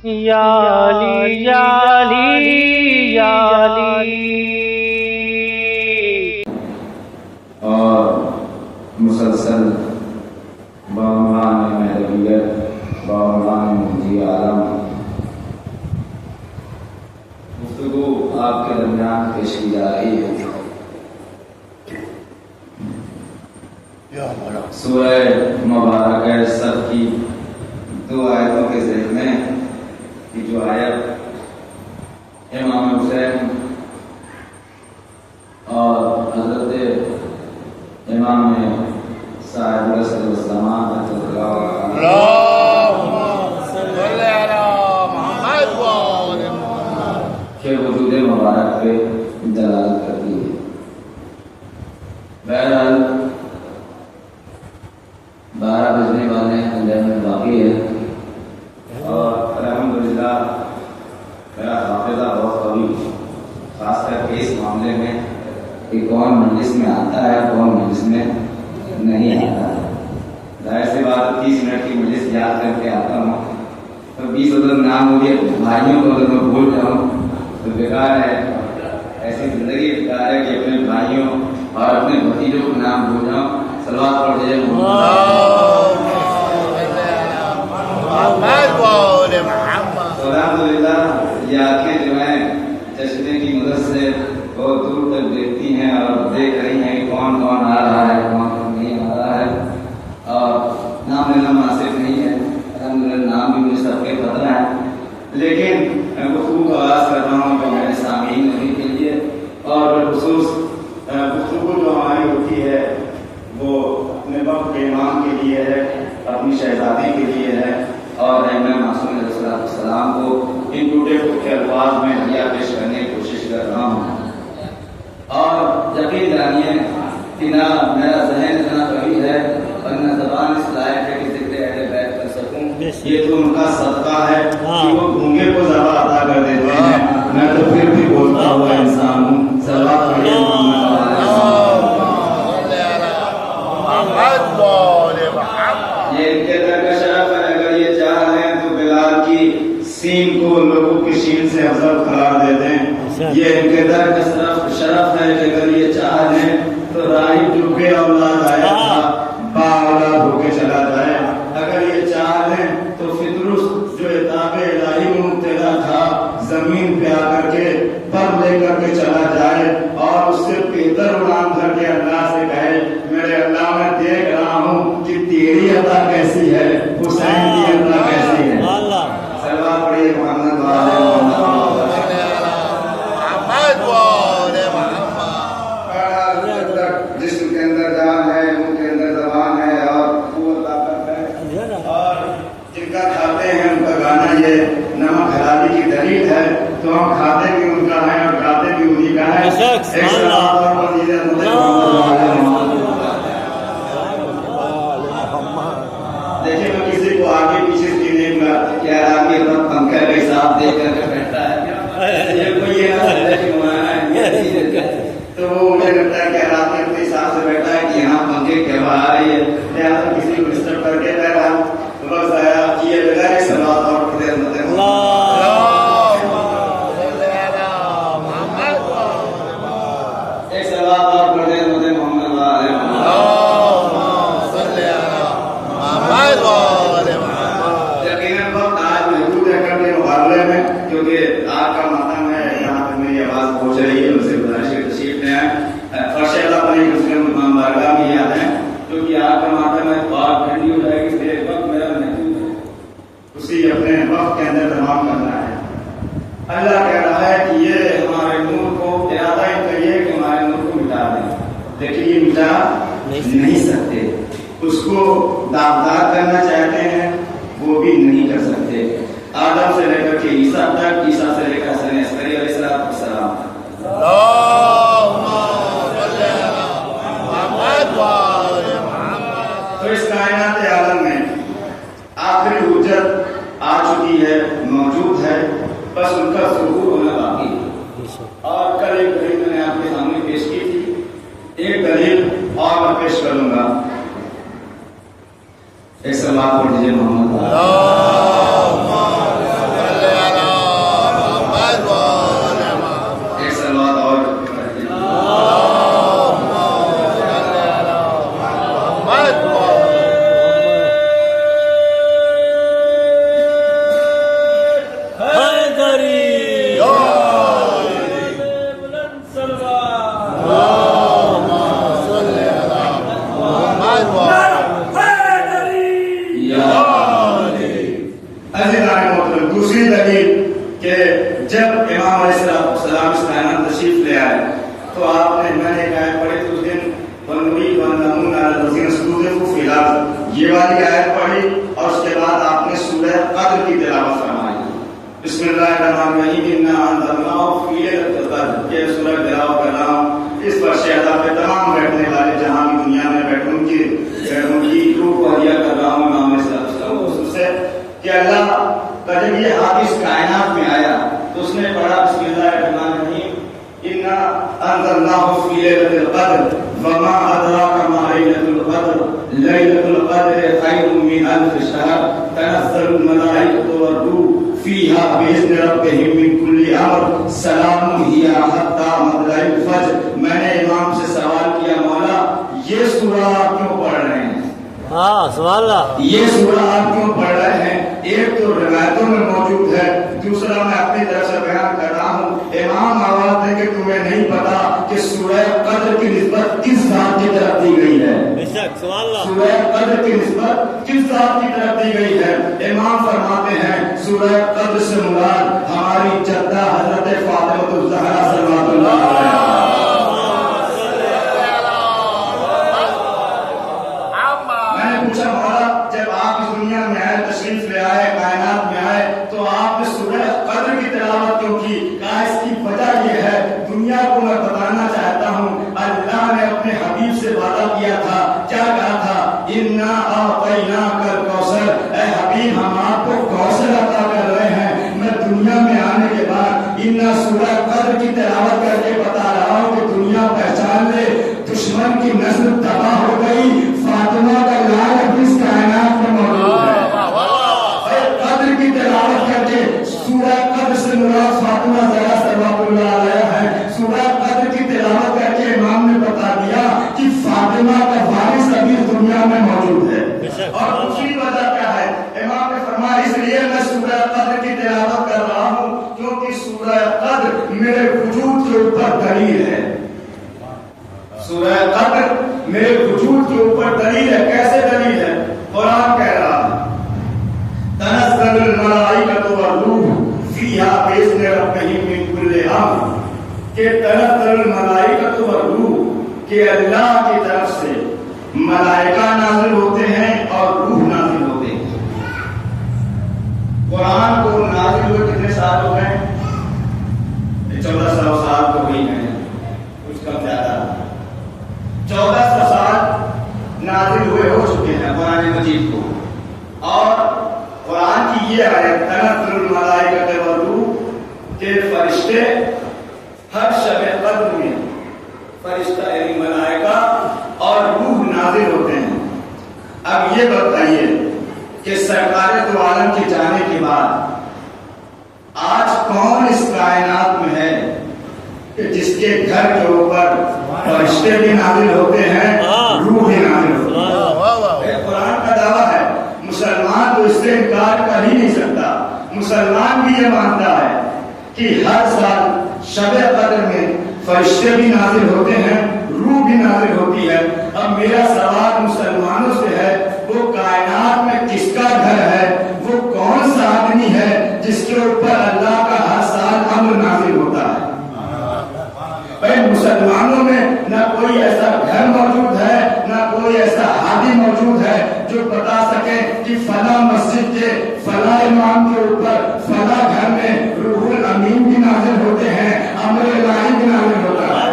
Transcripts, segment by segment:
یا علی یا علی یا علی۔ اور مسلسل بعنوان محرویت، بعنوان منجی عالم گفتگو آپ کے درمیان پیش کی جا رہی ہے۔ سورہ مبارکہ صف کی دو آیتوں کے ذہن میں کہ جو آیت امام حسین اور حضرت امام صاحب رسول الزمان کے وجود مبارک پہ دلالت کرتی ہے۔ بہرحال 12 بجنے والے اندر میں باقی ہے اور الحمدللہ میرا حافظہ بہت قوی، خاص کر کے اس معاملے میں کہ کون مجلس میں آتا ہے کون مجلس میں نہیں آتا ہے۔ ظاہر سی بات 30 منٹ کی مجلس یاد کر کے آتا ہوں تو 20 ادھر نام ہو گیا بھائیوں کو اگر میں بھول جاؤں تو بیکار ہے، ایسی زندگی بیکار ہے کہ اپنے بھائیوں اور اپنے بھتیجوں کو نام بھول جاؤں۔ صلوات پڑھ دیجیے۔ الحمدللہ یہ آنکھیں جو ہیں چشمے کی مدد سے بہت دور تک دیکھتی ہیں اور دیکھ رہی ہیں کون کون آ رہا ہے کون کون نہیں آ رہا ہے، اور نام لینا مناسب نہیں ہے۔ الحمدللہ نام بھی مجھے سب کے پتہ ہے، لیکن میں گفتگو کا آغاز کر رہا ہوں کہ میرے سامعین نبی کے لیے اور بالخصوص گفتگو جو ہماری ہوتی ہے وہ اپنے وقت کے امام کے لیے ہے، اپنی شہزادی کے لیے ہے، اور میں معصوم علیہ السلام کو ان ٹوٹے پھوٹے الفاظ میں ہدیہ پیش کرنے کی کوشش کر رہا ہوں۔ اور یقین جانیے کہ نہ میرا ذہن اتنا قوی ہے اور نہ زبان اس لائق ہے کہ ذکر اہل بیت کر سکوں، یہ تو ان کا صدقہ ہے کہ وہ گونگے کو زبان عطا کر دیتے ہیں، میں تو پھر بھی بولتا ہوا انسان ہوں۔ صلوات پڑھیے محمد یہ ان کے در کا شرف ہے۔ اگر یہ چاہیں تو بلال کی سین کو لوگوں کی شین سے افضل قرار دے دیں۔ یہ ان کے در کا شرف ہے کہ اگر یہ چاہیں تو راہی ڈوبے اولاد آیا تھا با اولاد ہو کے چلا جائے۔ اگر یہ چاہیں تو فطرس جو اتاب الہی میں مبتلا تھا زمین پہ آ کر کے پر لے کر کے چلا جائے اور اس سے بہتر اڑان بھر کے اللہ سے کہے میرے اللہ میں دیکھ رہا ہوں کہ تیری عطا کیسی ہے، حسین کی عطا کیسی ہے۔ صلوات پڑھیے محمد وعلى محمد۔ جسم کے اندر جان ہے، ان کے اندر زبان ہے اور قوت طاقت ہے، اور جن کا کھاتے ہیں ان کا گانا یہ نمک حلالی کی دلیل ہے، تو ہم کھاتے بھی ان کا ہے اور گاتے بھی انہی کا ہے۔ دیکھیں میں کسی کو آگے پیچھے کی نہیں گا کہ یار آپ یہ وقت پنکھا کا حساب دے کر کے بیٹھتا ہے، یہ کوئی یہ نہ ہے کہ مولانا ہے تو وہ مجھے لگتا ہے کہ رات میں اپنے حساب سے بیٹھا ہے کہ یہاں پنکھے کی ہوا آ رہی ہے، لہٰذا کسی کو ڈسٹرب کر کے بیٹھا بس آیا یہ بغیر صلوات اور پڑھتے ایک صلوات اور پڑھتے محمد یقیناً وقت آج محدود ہے کرنے مقابلے میں، کیونکہ آج کا ماتم ہے، یہاں پہ میری آواز پہنچ رہی ہے، ان سے گزارش ہے تشریف لے آئے۔ فرش اللہ اپنے مسلم بارگاہ میں یاد ہے کیونکہ آج کا ماتم ہے، بات ٹھنڈی ہو جائے گی، میرے وقت میرا محدود ہے، اسی اپنے وقت کے اندر تمام کرنا ہے۔ اللہ کہہ رہا ہے کہ یہ ہمارے نور کو ارادہ ہی کریے کہ ہمارے نور کو مٹا دیں، لیکن یہ مٹا نہیں سکتے، اس کو داغدار کرنا چاہتے ہیں وہ بھی نہیں کر سکتے۔ آدم سے لے کر کے عیسیٰ تک، عیسیٰ سے لے کر حسن عسکری علیہ السلام تک، تو اس کائنات عالم میں آخری حجت آ چکی ہے، موجود ہے، بس ان کا ظہور ہونا باقی ہے۔ اور کل ایک دلیل میں نے آپ کے سامنے پیش کی تھی، ایک دلیل اور میں پیش کروں گا۔ ایک صلوات پڑھ دیجیے محمد۔ عزیزان محترم، دوسری دلیل کہ جب امام علیہ السلام اس کائنات تشریف لے آئے تو آپ نے میں نے ایک آیت پڑھی تو اس دن بنوی بندمون الذین استضعفوا فی الارض، یہ والی آیت پڑھی اور اس کے بعد آپ نے سورہ قدر کی تلاوت فرمائی. بسم اللہ الرحمن الرحیم، انا انزلناہ فی لیلۃ القدر. یہ سورہ تلاوت کا نام اس پر شہدا پہ تمام بیٹھنے والے جہاں بھی دنیا میں بیٹھے ان کی روح کو ہدیہ کر رہا ہوں امام علیہ السلام خصوص سے کہ اللہ کا جب یہ حادث کائنات میں آیا تو اس نے پڑھا بسم اللہ الرحمن الرحیم، انا انزلناہ فی لیلۃ القدر وما ادراک ما لیلۃ القدر لیلۃ القدر خیر من الف شہر تنزل الملائکۃ والروح فیہا بإذن ربہم من کل امر سلام ہی حتی مطلع الفجر. میں نے امام سے سوال کیا، مولا یہ سورہ آپ کیوں پڑھ رہے ہیں؟ سبحان اللہ. یہ سورہ آپ کیوں پڑھ رہے ہیں؟ ایک تو روایتوں میں موجود ہے، دوسرا میں اپنی طرف سے بیان کر رہا ہوں. امام آواز دے کہ تمہیں نہیں پتا کہ سورہ قدر کی نسبت کس ذات کی طرف دی گئی ہے؟ سورہ قدر کی نسبت کس ذات کی طرف دی گئی ہے؟ امام فرماتے ہیں سورہ قدر سے مراد ہماری جدہ حضرت فاطمہ الزہرا صلوات اللہ علیہا. تشریف لے آئے، کائنات میں آئے تو آپ نے سورہ قدر کی تلاوت کیوں کی؟ کہا اس کی وجہ یہ ہے، دنیا کو میں بتانا چاہتا ہوں اللہ نے اپنے حبیب سے وعدہ کیا تھا. کیا کہا تھا؟ انا اعطیناک الکوثر، اے حبیب ہم آپ کو کوثر عطا کر رہے ہیں. میں دنیا میں آنے کے بعد انا سورہ قدر کی تلاوت کر کے بتا رہا ہوں کہ دنیا پہچان لے دشمن کی نسل تباہ ہو گئی، فاطمہ کا لال اب اس کائنات میں موجود ہے. تلاوت کر کے سورہ قدر سے مراد فاطمہ زہرا صلوات اللہ علیہا ہے. سورہ قدر کی تلاوت کر کے امام نے بتا دیا کہ فاطمہ کا وارث ابھی دنیا میں موجود ہے. اور دوسری وجہ کیا ہے؟ امام نے فرمایا اس لیے میں سورہ قدر کی تلاوت کر رہا ہوں کیونکہ سورہ قدر میرے وجود کے اوپر دلیل ہے. سورہ قدر میرے وجود کے اوپر دلیل ہے. کیسے دلیل ہے؟ قرآن کہہ رہا ہے تنزل الملائکۃ والروح فیہا بإذن ربہم من کل امر، کہ تنزل الملائکۃ والروح کہ اللہ کی طرف سے ملائکہ نازل ہوتے ہیں اور روح نازل ہوتے ہیں. قرآن کو نازل ہوئے کتنے سال ہو گئے؟ 1400 سال تو ہوئی ہیں، کچھ کم زیادہ 1400 سال نازل ہوئے ہو چکے ہیں قرآن مجید کو. اور قرآن کی یہ آیت تنزل الملائکۃ والروح کہ فرشتے ہر شب قدر میں فرشتہ یعنی ملائکہ اور روح نازل ہوتے ہیں. اب یہ بتائیے کہ سرکار دو عالم کے جانے کے بعد آج کون اس کائنات میں ہے کہ جس کے گھر کے اوپر فرشتے بھی نازل ہوتے ہیں، روح بھی نازل ہوتے ہیں؟ قرآن کا دعویٰ ہے، مسلمان تو اس سے انکار کر ہی نہیں سکتا. مسلمان بھی یہ مانتا ہے کہ ہر سال شب قدر میں فرشتے بھی نازل ہوتے ہیں، روح بھی نازل ہوتی ہے. اب میرا سوال مسلمانوں سے ہے، وہ کائنات میں کس کا گھر ہے؟ وہ کون سا آدمی ہے جس کے اوپر اللہ کا ہر سال امر نازل ہوتا ہے؟ بھائی مسلمانوں میں نہ کوئی ایسا گھر موجود ہے، نہ کوئی ایسا ہادی موجود ہے جو بتا سکے کہ فلاں مسجد کے فلاں امام کے اوپر فلاں گھر میں روح الامین بھی نازل ہوتے ہیں، امر الہی بھی نازل ہوتا ہے.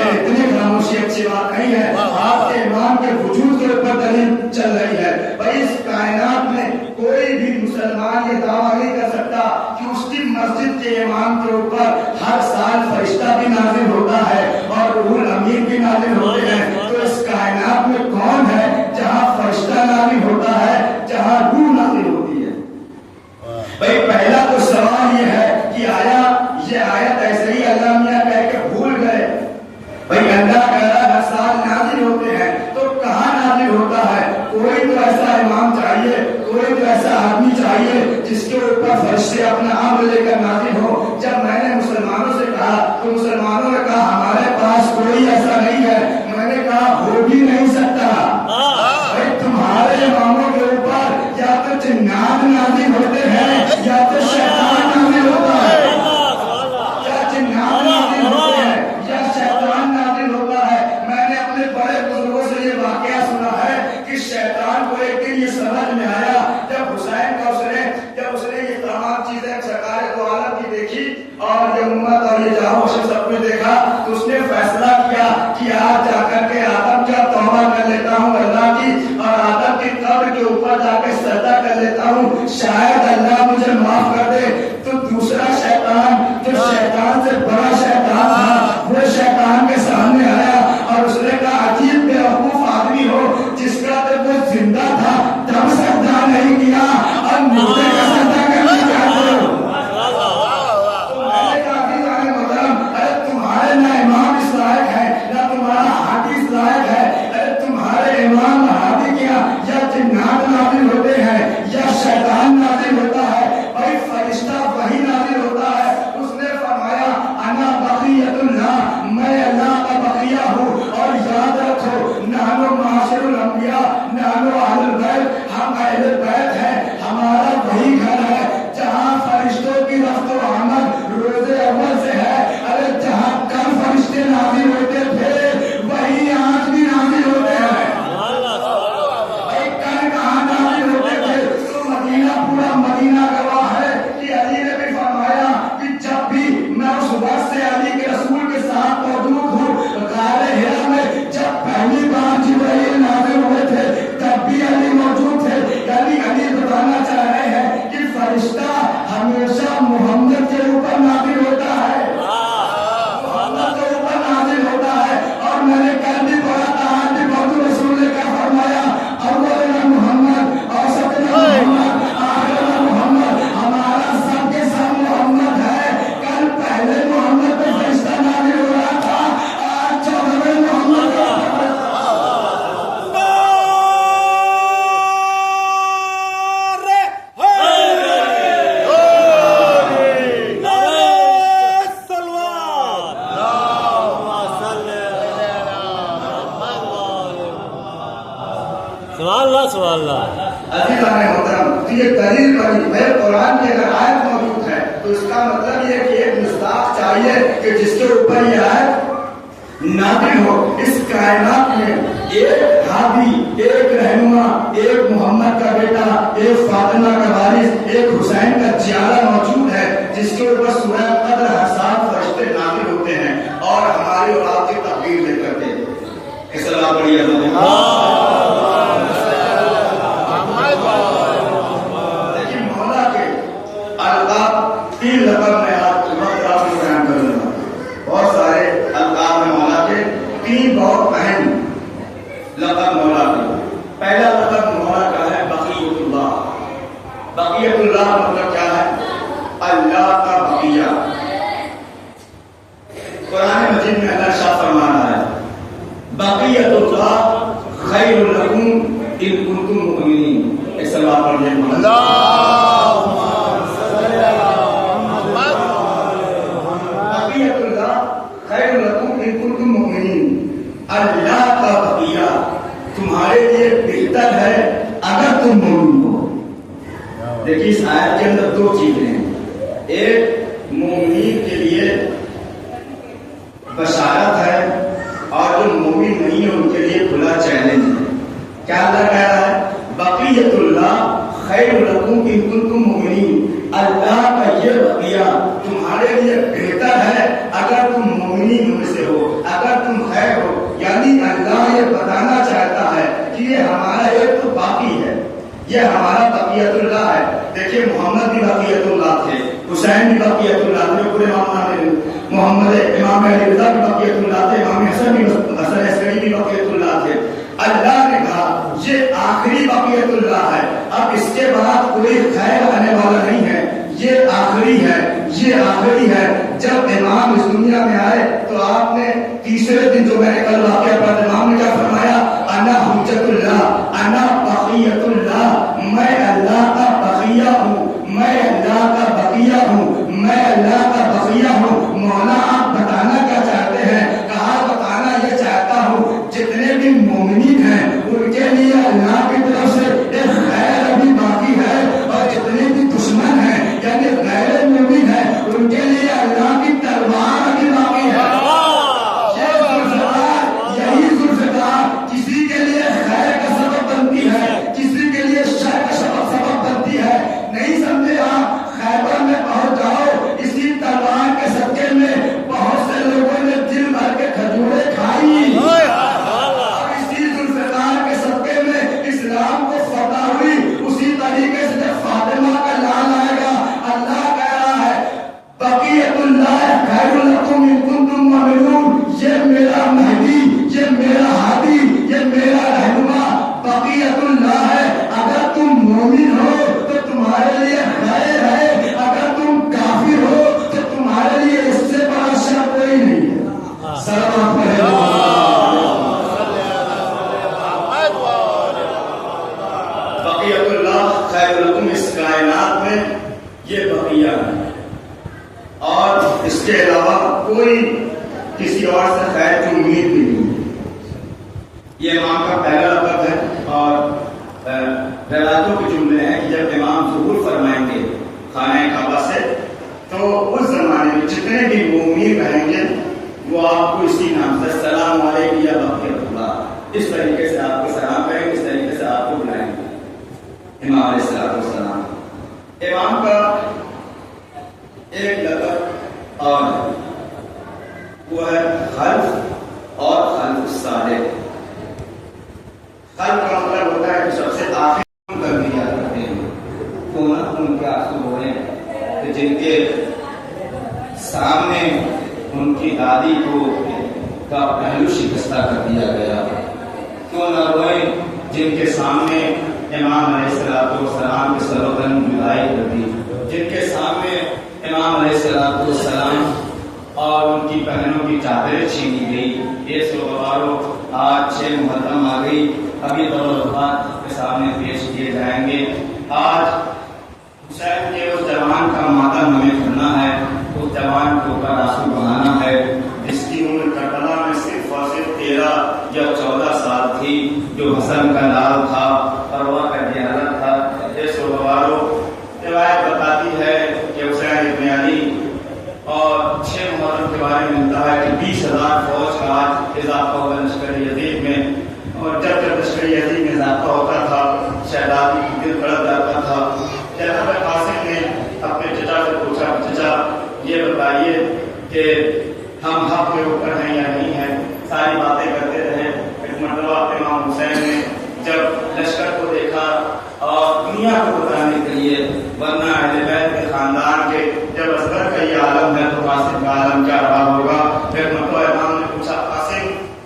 اتنی خاموشی اچھی بات نہیں ہے. آپ کے امام کے وجود کے اوپر دلیل چل رہی ہے. بھائی اس کائنات میں کوئی بھی مسلمان یہ دعویٰ نہیں کر سکتا کہ اس کی مسجد کے امام کے اوپر ہر سال فرشتہ بھی نازل ہوتا ہے اور روح الامین بھی نازل ہوتے ہیں. تو اس کائنات میں کون ہے جہاں فرشتہ نازل ہوتا ہے، جہاں روح نازل ہوتی ہے؟ بھائی پہلا تو سوال یہ ہے کہ آیا یہ آیت ایسے ہی اللہ میاں کہہ کے بھول گئے؟ بھائی اللہ کہہ رہا ہر سال نازل ہوتے ہیں تو کہاں نازل ہوتا ہے؟ کوئی تو ایسا امام چاہیے، کوئی تو ایسا آدمی چاہیے جس کے اوپر فرشتے اپنا امر لے کر نازل ہو. جب میں نے مسلمانوں سے کہا تو مسلمانوں نے کہا ہمارے پاس کوئی ایسا نہیں ہے. میں نے کہا ہو بھی نہیں سکتا. تمہارے اماموں کے اوپر یا या तो जिन्नात नाज़िल होते हैं या तो शैतान नाज़िल होता है। या जिन्नात नाज़िल होते हैं या शैतान नाज़िल होता है। मैंने अपने बड़े बुजुर्गों से ये वाकया सुना है कि शैतान को एक दिन ये समझ में आया जब हुसैन का उसने ये तमाम चीजें सरकार दो आलम की देखी और ये उम्मत और ये जाहो सब कुछ देखा, तो उसने फैसला किया कि आज जाकर के आदम का तौबा कर लेता हूँ अल्लाह की, और आदम की कब्र के ऊपर जाकर सजदा कर लेता हूँ, शायद अल्लाह मुझे माफ कर दे। तो दूसरा शैतान जो शैतान से बड़ा शैतान था वो शैतान के सामने आया और उसने कहा अजीब बेवकूफ आदमी हो जिसका तो वो जिंदा था तब सजदा नहीं किया और मुर्दे का सजदा करना चाहते हो। तो मैंने कहा अरे तुम्हारे ना इमाम इस लायक है ना तुम्हारा हादी इस लायक है, अरे तुम्हारे इमाम हादी क्या या जिन्नात नाज़िल होते हैं या शैतान नाज़िल होता है, भाई फरिश्ता वही नाज़िल होता है। उसने फरमाया अना बक़ियतुल्लाह, मैं अल्लाह का बक़िया हूँ, और याद रखो नानो माशिरुल अंबिया नानो अहलुल बैत, हम अहले बैत हैं, हमारा वही घर है जहाँ फरिश्तों की रफ्त व आमद रोज़े अव्वल से है। अरे जहाँ कल फरिश्ते नाज़िल होते थे वही आज भी नाज़िल होते हैं। भाई कल कहाँ नाज़िल होते थे? तो मदीना, पूरा मदीना गवाह है कि अली ने भी फरमाया कि जब भी मैं उस वक्त से अली के रसूल के साथ मौजूद हूँ गारे हिरा में, जब पहली बार जिब्राइल नाज़िल हुए थे तब भी अली मौजूद थे। यानी अली बताना चाह रहे हैं कि फरिश्ता हमेशा मोहम्मद के ऊपर नाज़िल होता है, मोहम्मद के ऊपर नाज़िल होता है। और मैंने कल भी पढ़ा था, आज भी मौजूद रसूल ने क्या फरमाया, अव्वलुना मोहम्मद और सबना मोहम्मद आखिरुना मोहम्मद, हमारा सबके सब मोहम्मद है। कल पहले मोहम्मद पे फरिश्ता नाज़िल हो रहा था, आज 14वें मोहम्मद पे अज़ीज़ान मोहतरम, तो ये दलील बनी है कुरान की अगर आयत मौजूद है तो इसका मतलब ये कि एक मुस्ताक चाहिए कि जिसके ऊपर ये आयत नाज़िल हो। इस कायनात में एक हादी, एक रहनुमा, एक मोहम्मद का बेटा, एक फातिमा का वारिस, एक हुसैन का जियारा मौजूद है जिसके ऊपर सूरह क़द्र हर साल फरिश्ते नाज़िल होते हैं और हमारी और आपकी तकदीर ले करते हैं। इस अल्लाह बढ़िया तीन लक़ब में आपको बयान करूंगा। बहुत सारे अलक़ाब में मौला के तीन बहुत अहम लक़ब मौला के। पहला लक़ब मौला का है बक़ियतुल्लाह। बक़ियतुल्लाह मतलब क्या है? अल्लाह का बक़िया। कुरान मजीद में अल्लाह शाह फरमा रहा है बक़ियतुल्लाह खैरुल लकुम इन कुंतुम मुमिनीन। इस सलात पढ़िए अल्लाह का बक़िया तुम्हारे लिए बेहतर है अगर तुम मोमिन हो। देखिए इस आयत के अंदर दो चीजें हैं, एक मोमिन के लिए बशारत है और जो मोमिन नहीं है उनके लिए खुला चैलेंज है। क्या अल्लाह कह रहा है? बक़ियतुल्लाह खैरुल लकुम इन कुंतुम मुमिनीन। अल्लाह का ये बक़िया तुम्हारे लिए बेहतर है अगर तुम मोमिनीन में से हो, अगर तुम खैर हो। यानी अल्लाह ये बताना चाहता है कि ये हमारा एक तो बाकी है, ये हमारा बक़ियतुल्लाह है। देखिए मोहम्मद भी बक़ियतुल्लाह थे, हुसैन भी बक़ियतुल्लाह थे, पूरे मोहम्मद इमाम अली रज़ा भी बक़ियतुल्लाह थे, इमाम हसन अस्करी भी बक़ियतुल्लाह थे। अल्लाह ने कहा ये आखिरी बक़ियतुल्लाह है, अब इसके बाद कोई खैर आने वाला नहीं है, ये आखिरी है, ये आखिरी है। जब इमाम इस दुनिया में आए तो आपने तीसरे दिन जो मैंने कल वाक़या पढ़ा, इमाम ने क्या फरमाया? अना हुज्जतुल्लाह अना बक़ियतुल्लाह, मैं अल्लाह का बक़िया हूँ, मैं अल्लाह का बक़िया हूँ, मैं अल्लाह का बक़िया हूँ। मौला आप बताना क्या चाहते हैं? कहा बताना ये चाहता हूँ जितने भी मोमिनीन हैं उनके लिए अल्लाह की तरफ से एक खैर अभी बाकी उनके लिए अल्लाह की तलवार अभी बाकी है। ये जुल्फ़िकार, यही जुल्फ़िकार किसी के लिए खैर का सबब बनती है, किसी के लिए शर का सबब बनती है। नहीं समझे आप? खैबर में पहुंच जाओ, इसी तलवार के सदके में बहुत से लोगों ने दिल भर के खजूरें खाई, और इसी जुल्फ़िकार के सदके में इस्लाम को फतह हुई। उसी तरीके से जब फातिमा का लाल आएगा, अल्लाह कह रहा है बक़ियतुल्लाह खैरुल लकुम इन कुंतुम मुमिनून। ये मेरा महदी, ये मेरा हादी, ये मेरा रहनुमा बक़ियतुल्लाह है। अगर तुम मोमिन हो तो तुम्हारे लिए खैर है, अगर तुम काफिर हो तो तुम्हारे लिए इससे बड़ा शर कोई नहीं है। सलाम बक़ियतुल्लाह खैरुल लकुम, इस कायनात में ये बक़िया है, और इसके अलावा कोई किसी और से खैर की उम्मीद भी नहीं है। ये इमाम का पहला लक़ब है। और रवायतों के जुमले हैं कि जब इमाम ज़ुहूर फरमाएंगे खाने काबा से, तो उस जमाने में जितने भी मोमिन रहेंगे वो आपको इसी नाम से सलाम अलैकुम या बक़ियतुल्लाह, इस तरीके से आपको सलाम करेंगे, इस तरीके से आपको बुलाएंगे। इमाम अलैहिस्सलाम, इमाम का एक लक़ब और वो है खल्फ और खल्फ सादिक। खल्फ का मतलब होता है कि सबसे आखिर कर दिया करते हैं, तो ना उनके आंसू रोए कि जिनके सामने उनकी दादी को का पहलू शिकस्ता कर दिया गया, क्यों न रोए जिनके सामने इमाम अलैहिस्सलाम के सरोतन जुदाई कर दी, जिनके सामने इमाम अलैहिस्सलाम और उनकी बहनों की चादरें छीनी गई। ये सोबारों आज 6 मुहर्रम आ गई, अभी दौलत के सामने पेश किए जाएंगे। आज हुसैन के उस जवान का मातम हमें करना है, उस जवान के ऊपर आंसू बहाना है जिसकी उम्र करबला में सिर्फ और सिर्फ 13 या 14 साल थी, जो हसन का लाल था, परवा का दियाना था। ये सोबारों रिवायत बताती है कि हुसैन इब्न अली और 6 मुहर्रम के बारे में मिलता है कि 20,000 फौज का आज इजाफा हुआ लश्कर यजीद में, और जब जब लश्कर यजीद में इजाफा होता था शहजादी की दिल बढ़ जाता था। जनाब कासिम ने अपने चचा से पूछा, चचा ये बताइए कि हम हक के ऊपर हैं या नहीं हैं। सारी बातें करते रहे। एक मरतबा इमाम हुसैन ने जब लश्कर को देखा और दुनिया को बताने के लिए, वरना अहले बैत के खानदान के जब असगर का ये आलम है तो कासिम का आलम क्या रहा होगा। फिर मतलब इमाम ने पूछा, कासिम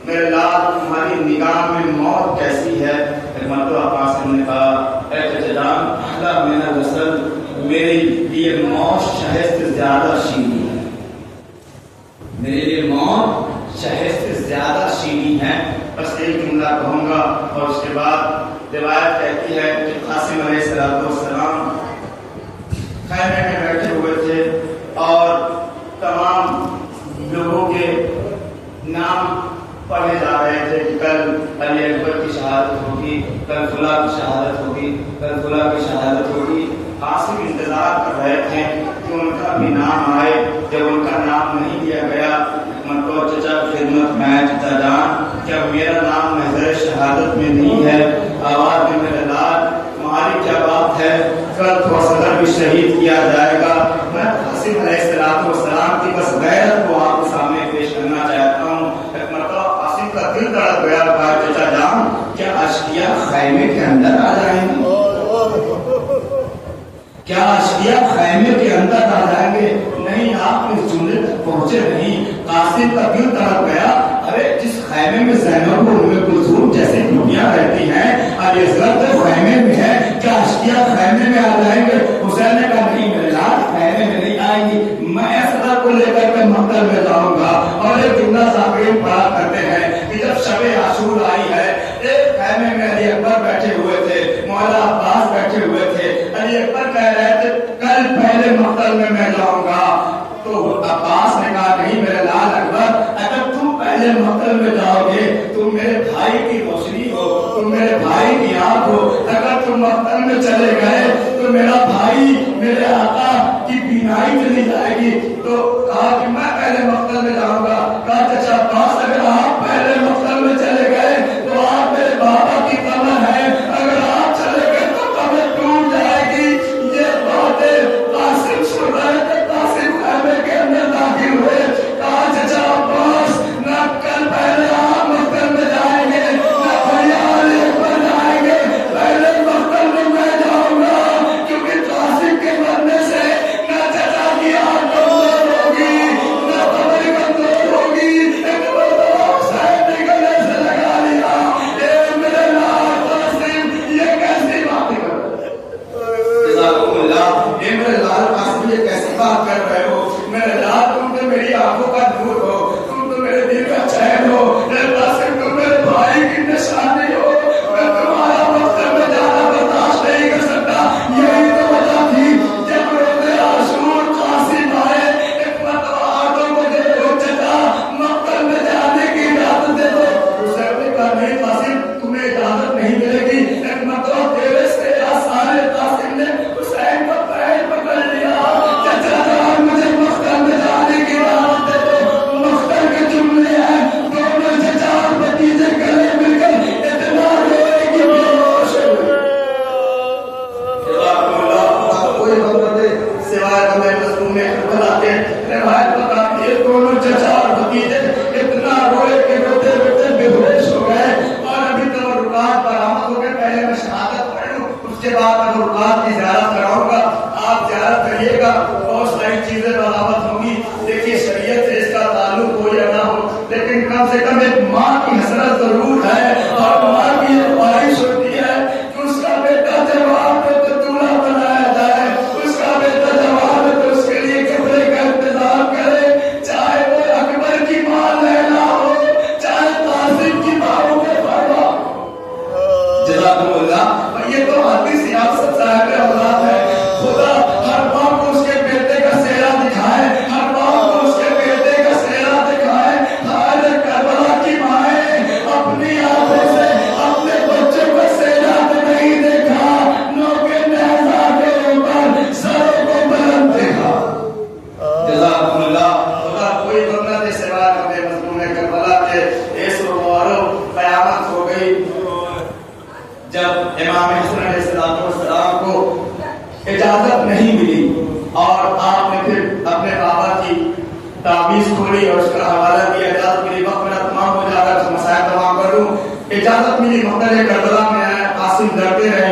मेरे लाल तुम्हारी निगाह में मौत कैसी है। फिर मतलब कासिम ने कहा, मेरा नस्ल मेरे लिए मौत शहद से ज्यादा शीनी है, मेरे लिए मौत शहद से ज्यादा शीनी है। बस एक जुमला कहूंगा और उसके बाद रिवायत कहती है कि कासिम अलैहिस्सलाम खैमे में बैठे हुए थे और तमाम लोगों के नाम पढ़े जा रहे थे कि कल अली अकबर की शहादत होगी, कल फुला की शहादत होगी, कल फुला की शहादत होगी। कासिम इंतजार कर रहे थे कि उनका भी नाम आए। जब उनका नाम नहीं लिया गया, मतलब चचा खिदमत में, चचा जान जब मेरा नाम महज़र शहादत में नहीं है, आवाज में मेरे लाल तुम्हारी क्या बात है, कल तो सदर भी शहीद किया जाएगा। मैं कासिम अलैहिस्सलाम की बस गैरत को आपके सामने पेश करना चाहता हूँ। मतलब कासिम का दिल तड़प गया, चचा जान क्या अशकिया खैमे के अंदर आ जाएंगे, क्या अशकिया खैमे के अंदर आ जाएंगे। नहीं, आप इस जुमले तक पहुंचे नहीं। कासिम का दिल तड़प गया, अरे जिस खैमे में ज़ैनब और उम्मे कुलसूम जैसी दुनिया रहती हैं, और ये तो खैमे में है, क्या अशकिया खैमे में आ जाएंगे। हुसैन ने कहा, नहीं मेरे लाल खैमे में नहीं आएंगी, मैं सदर को लेकर के मक्तल में जाऊंगा। और एक जुमला साबिर पढ़ा करते हैं कि जब शबे आशूर आई है, एक खैमे में अली अकबर बैठे हुए थे, मौला अब्बास बैठे हुए थे। अली अकबर कह रहे थे कल पहले मक्तल में मैं जाऊंगा, तो अब्बास ने कहा, नहीं मेरे लाल अकबर, अगर तुम पहले मक्तल में जाओगे, तुम मेरे भाई की रोशनी हो, तुम मेरे भाई की आंख हो। अगर तुम मक्तल में चले गए तो मेरा भाई, मेरे आका की बीनाई चली जाएगी। इंतजार कर रहे हो। मेरे लाल तुम तो मेरी आंखों का नूर हो, तुम तो मेरे दिल का चैन हो, कासिम तुम मेरे भाई की निशानी हो। मैं तुम्हारा मकसद में जाना बर्दाश्त नहीं कर सकता। यही तो वजह थी जब रोते आशूर कासिम आए, एक मतवार तो मुझे रोक चला, मकसद में जाने की इजाजत दे दो। उसे अपने कहा नहीं कासिम, तुम्हें इजाजत नहीं मिलेगी। एक मतवार तेरे से आसार कासिम ने हुसैन का पैर पकड़ लिया। चचा जान मुझे मकसद में जाने की इजाजत दे दो। मकसद के जुमले हैं, दोनों चचा और भतीजे गले मिलकर इतना रोए कि बेहोश हो गए। कोई खबर दे सिवाय हमें मजलूम में करबला के रिवायत बताती है, दोनों चचा और भतीजे इतना रोए कि रोते रोते बेहोश हो गए। और अभी तो रुकात बरामद हो गए। पहले मैं शहादत पढ़ लूं, उसके बाद मैं रुकात की ज़ियारत कराऊंगा। आप ज़ियारत करिएगा, बहुत सारी चीजें बरामद होंगी। देखिए शरीयत से इसका ताल्लुक हो या ना हो, लेकिन कम से कम एक माँ की हसरत जरूर है। और माँ की एक ख्वाहिश होती है कि उसका बेटा जवाब दे तो दूल्हा बनाया जाए, उसका बेटा जवाब दे तो उसके लिए कपड़े का इंतजाम करे, चाहे वो अकबर की माँ लैला हो, चाहे कासिम की माँ उम्मे फरमा। जज़ाकुमुल्लाह। ये तो हदीस सियासत साहब औलाद है। खुदा हर माँ को उसके बेटे का सेहरा दिखाए, हर माँ को उसके बेटे का सेहरा दिखाए। हाय करबला की माएं अपनी आंखों से अपने बच्चों का सेहरा तो नहीं देखा, नौके नेज़ा के ऊपर सरों को बुलंद देखा। जज़ाकुमुल्लाह। खुदा कोई बंदा दे सिवाय हमें मजलूम करबला के इस मुबारक क़यामत हो गई जब इमाम हसन अलैहिस्सलाम को इजाजत नहीं मिली और आपने फिर अपने बाबा की ताबीज खोली और उसका हवाला दिया। इजाजत मिली, वक्त मेरा तमाम हो जाएगा तो मसाइल तमाम कर दूं। इजाजत मिली, मक्तल करबला में आया। कासिम लड़ते रहे,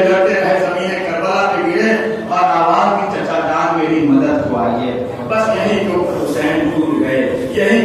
जमीन करबला पे गिरे और आवाज की चचा जान मेरी मदद को आइए। बस यही तो हुसैन टूट गए, यही